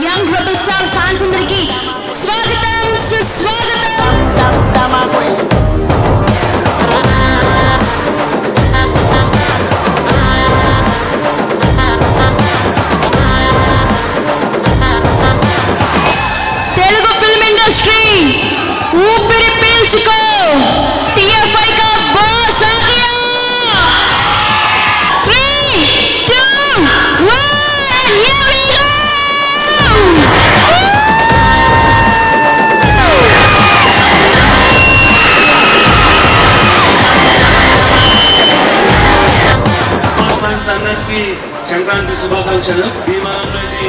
Young rebel star fans అందరికీ స్వాగతం సుస్వాగతం. తెలుగు ఫిల్మ్ ఇండస్ట్రీ ఊపిరి పీల్చుకో, టీఎఫ్ఐ కా బాస్ ఆ గయా. 3, 2, 1 here we go. అందరికీ సంక్రాంతి శుభాకాంక్షలు. విమానంలో ఇది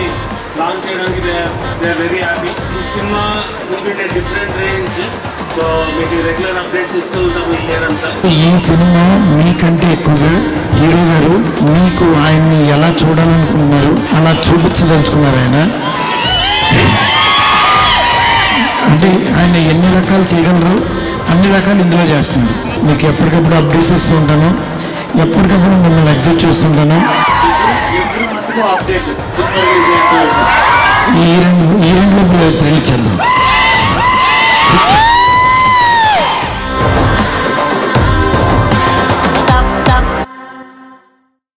లాంచ్ చేయడానికి దే ఆర్ వెరీ హ్యాపీ. ఈ cinema will different range. So మీకు రెగ్యులర్ అప్డేట్స్ ఇస్తూ ఉంటాము ఈ ఇయర్ అంతా. ఈ సినిమా మీకంటే ఎక్కువగా హీరో గారు మీకు ఆయన్ని ఎలా చూడాలనుకుంటున్నారు, అలా చూపించదలుచుకున్నారు. అంటే ఆయన ఎన్ని రకాలు చేయగలరు, అన్ని రకాలు ఇందులో చేస్తున్నారు. మీకు ఎప్పటికప్పుడు అప్డేట్స్ ఇస్తూ ఉంటాను, ఎప్పటికప్పుడు మిమ్మల్ని ఎగ్జైట్ చేస్తుంటాను. ఎప్పుడు మటుకు అప్డేట్ ఈ రెండు